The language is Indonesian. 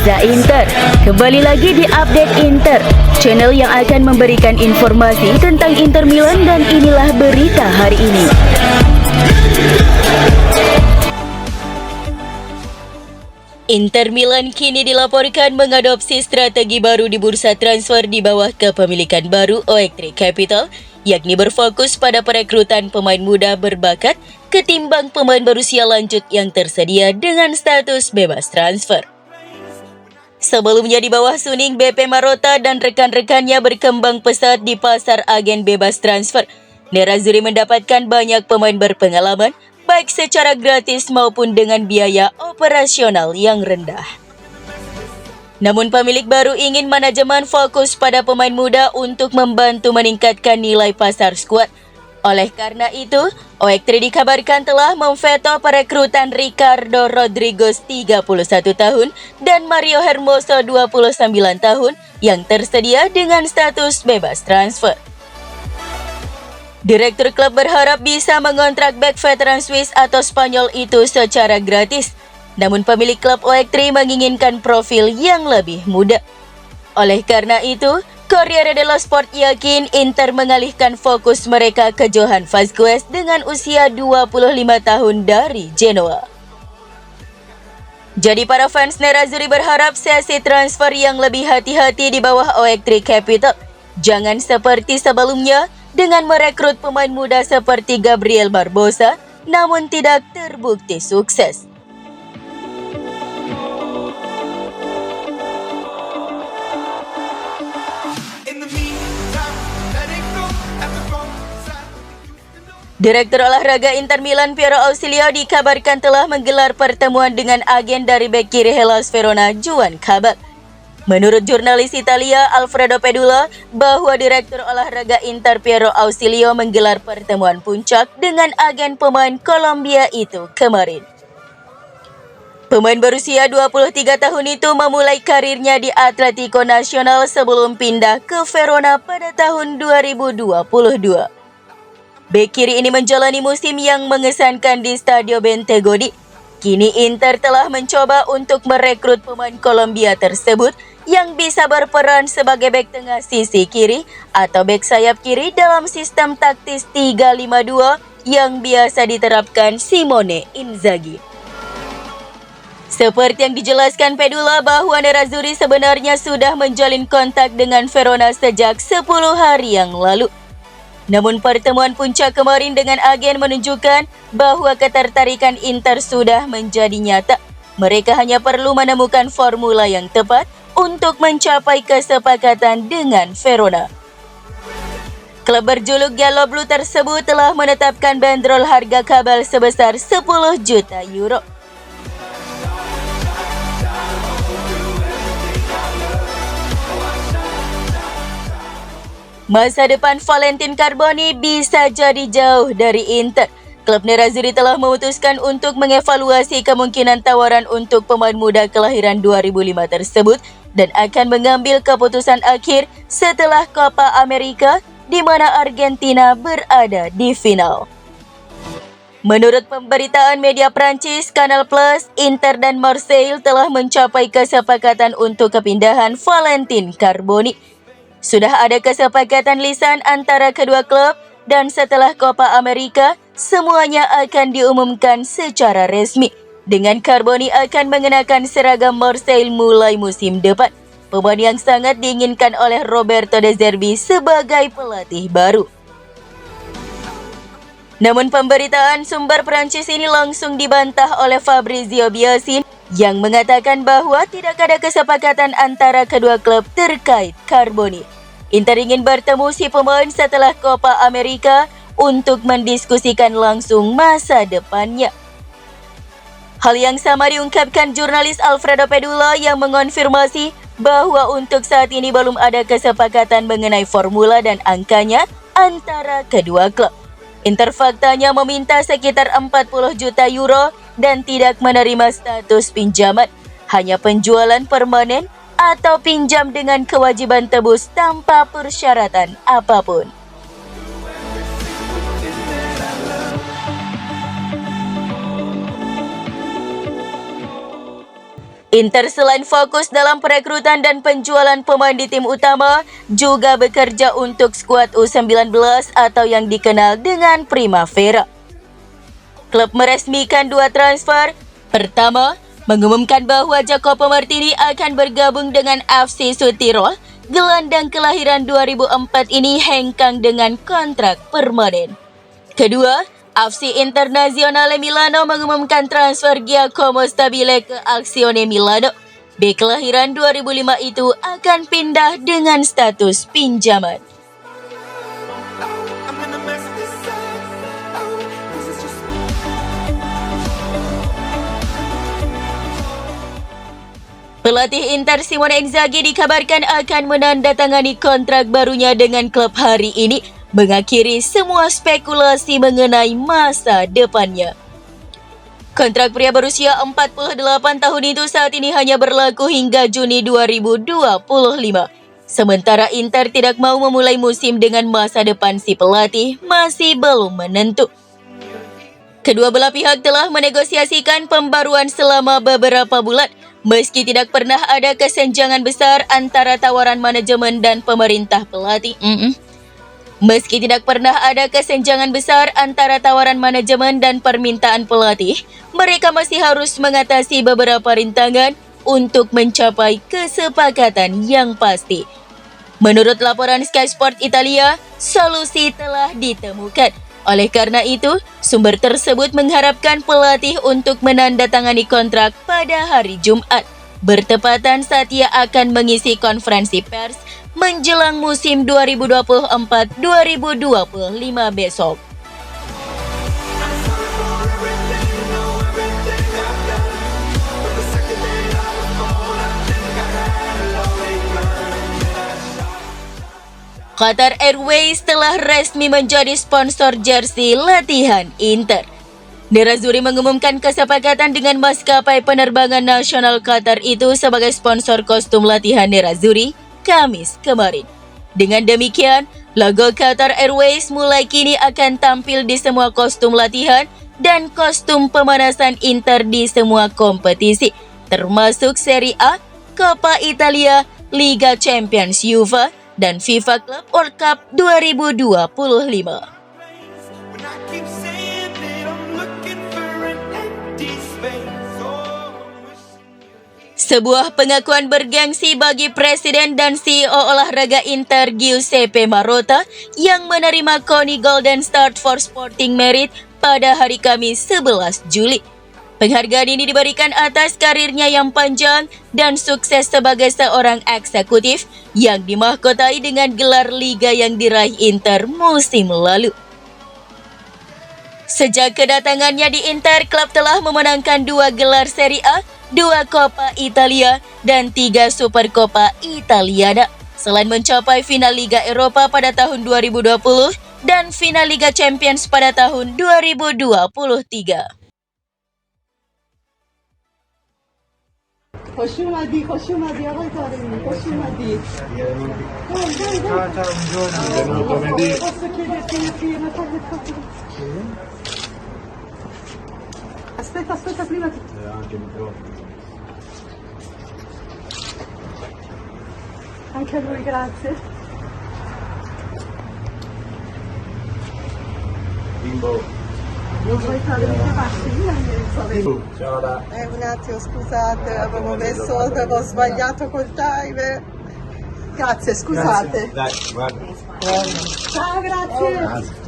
Reza Inter. Kembali lagi di Update Inter, channel yang akan memberikan informasi tentang Inter Milan, dan inilah berita hari ini. Inter Milan kini dilaporkan mengadopsi strategi baru di bursa transfer di bawah kepemilikan baru O3 Capital, yakni berfokus pada perekrutan pemain muda berbakat ketimbang pemain berusia lanjut yang tersedia dengan status bebas transfer. Sebelumnya di bawah suning BP Marotta dan rekan-rekannya berkembang pesat di pasar agen bebas transfer, Nerazzurri mendapatkan banyak pemain berpengalaman, baik secara gratis maupun dengan biaya operasional yang rendah. Namun pemilik baru ingin manajemen fokus pada pemain muda untuk membantu meningkatkan nilai pasar skuad. Oleh karena itu, O3 dikabarkan telah memveto perekrutan Ricardo Rodriguez 31 tahun dan Mario Hermoso 29 tahun yang tersedia dengan status bebas transfer. Direktur klub berharap bisa mengontrak bek veteran Swiss atau Spanyol itu secara gratis. Namun pemilik klub O3 menginginkan profil yang lebih muda. Oleh karena itu, Corriere dello Sport yakin Inter mengalihkan fokus mereka ke Johan Vazquez dengan usia 25 tahun dari Genoa. Jadi para fans Nerazzurri berharap sesi transfer yang lebih hati-hati di bawah O3 Capital. Jangan seperti sebelumnya dengan merekrut pemain muda seperti Gabriel Barbosa, namun tidak terbukti sukses. Direktur olahraga Inter Milan Piero Ausilio dikabarkan telah menggelar pertemuan dengan agen dari bek kiri Hellas Verona Juan Cabal. Menurut jurnalis Italia Alfredo Pedula, bahwa direktur olahraga Inter Piero Ausilio menggelar pertemuan puncak dengan agen pemain Kolombia itu kemarin. Pemain berusia 23 tahun itu memulai karirnya di Atletico Nacional sebelum pindah ke Verona pada tahun 2022. Bek kiri ini menjalani musim yang mengesankan di Stadio Bentegodi. Kini Inter telah mencoba untuk merekrut pemain Kolombia tersebut yang bisa berperan sebagai bek tengah sisi kiri atau bek sayap kiri dalam sistem taktis 3-5-2 yang biasa diterapkan Simone Inzaghi. Seperti yang dijelaskan Pedula bahwa Nerazzurri sebenarnya sudah menjalin kontak dengan Verona sejak 10 hari yang lalu. Namun pertemuan puncak kemarin dengan agen menunjukkan bahwa ketertarikan Inter sudah menjadi nyata. Mereka hanya perlu menemukan formula yang tepat untuk mencapai kesepakatan dengan Verona. Klub berjuluk Yellow Blue tersebut telah menetapkan bandrol harga Cabal sebesar 10 juta euro. Masa depan Valentin Carboni bisa jadi jauh dari Inter. Klub Nerazzurri telah memutuskan untuk mengevaluasi kemungkinan tawaran untuk pemain muda kelahiran 2005 tersebut dan akan mengambil keputusan akhir setelah Copa America di mana Argentina berada di final. Menurut pemberitaan media Prancis Canal Plus, Inter dan Marseille telah mencapai kesepakatan untuk kepindahan Valentin Carboni. Sudah ada kesepakatan lisan antara kedua klub dan setelah Copa America, semuanya akan diumumkan secara resmi. Dengan Carboni akan mengenakan seragam Marseille mulai musim depan. Pemain yang sangat diinginkan oleh Roberto De Zerbi sebagai pelatih baru. Namun pemberitaan sumber Prancis ini langsung dibantah oleh Fabrizio Biasin yang mengatakan bahwa tidak ada kesepakatan antara kedua klub terkait Carboni. Inter ingin bertemu si pemain setelah Copa America untuk mendiskusikan langsung masa depannya. Hal yang sama diungkapkan jurnalis Alfredo Pedula yang mengonfirmasi bahwa untuk saat ini belum ada kesepakatan mengenai formula dan angkanya antara kedua klub. Inter faktanya meminta sekitar 40 juta euro dan tidak menerima status pinjaman, hanya penjualan permanen atau pinjam dengan kewajiban tebus tanpa persyaratan apapun. Inter selain fokus dalam perekrutan dan penjualan pemain di tim utama, juga bekerja untuk skuad U19 atau yang dikenal dengan Primavera. Klub meresmikan 2 transfer. Pertama, mengumumkan bahwa Jacopo Martini akan bergabung dengan FC Südtirol. Gelandang kelahiran 2004 ini hengkang dengan kontrak permanen. Kedua, FC Internazionale Milano mengumumkan transfer Giacomo Stabile ke Azione Milano. Bek kelahiran 2005 itu akan pindah dengan status pinjaman. Pelatih Inter Simone Inzaghi dikabarkan akan menandatangani kontrak barunya dengan klub hari ini, mengakhiri semua spekulasi mengenai masa depannya. Kontrak pria berusia 48 tahun itu saat ini hanya berlaku hingga Juni 2025. Sementara Inter tidak mau memulai musim dengan masa depan si pelatih masih belum menentu. Kedua belah pihak telah menegosiasikan pembaruan selama beberapa bulan, meski tidak pernah ada kesenjangan besar antara tawaran manajemen dan pemerintah pelatih. Meski tidak pernah ada kesenjangan besar antara tawaran manajemen dan permintaan pelatih, mereka masih harus mengatasi beberapa rintangan untuk mencapai kesepakatan yang pasti. Menurut laporan Sky Sport Italia, solusi telah ditemukan. Oleh karena itu, sumber tersebut mengharapkan pelatih untuk menandatangani kontrak pada hari Jumat, bertepatan saat ia akan mengisi konferensi pers menjelang musim 2024-2025 besok. Qatar Airways telah resmi menjadi sponsor jersey latihan Inter. Nerazzurri mengumumkan kesepakatan dengan maskapai penerbangan nasional Qatar itu sebagai sponsor kostum latihan Nerazzurri Kamis kemarin. Dengan demikian, logo Qatar Airways mulai kini akan tampil di semua kostum latihan dan kostum pemanasan Inter di semua kompetisi, termasuk Serie A, Coppa Italia, Liga Champions UEFA, dan FIFA Club World Cup 2025. Sebuah pengakuan bergengsi bagi Presiden dan CEO olahraga Inter Giuseppe Marotta yang menerima KONI Golden Star for Sporting Merit pada hari Kamis 11 Juli. Penghargaan ini diberikan atas karirnya yang panjang dan sukses sebagai seorang eksekutif yang dimahkotai dengan gelar liga yang diraih Inter musim lalu. Sejak kedatangannya di Inter, klub telah memenangkan 2 gelar Serie A, 2 Coppa Italia, dan 3 Supercoppa Italiana. Selain mencapai final Liga Eropa pada tahun 2020 dan final Liga Champions pada tahun 2023. خوش اومدی آقای طارمی، خوش اومدی. Aspetta prima che... Anche a voi, grazie. Bimbo. Non vuoi fare le passi? Ciao là. Un attimo, scusate, avevo sbagliato col timer. Grazie, scusate. Dai, guarda. Ciao, grazie.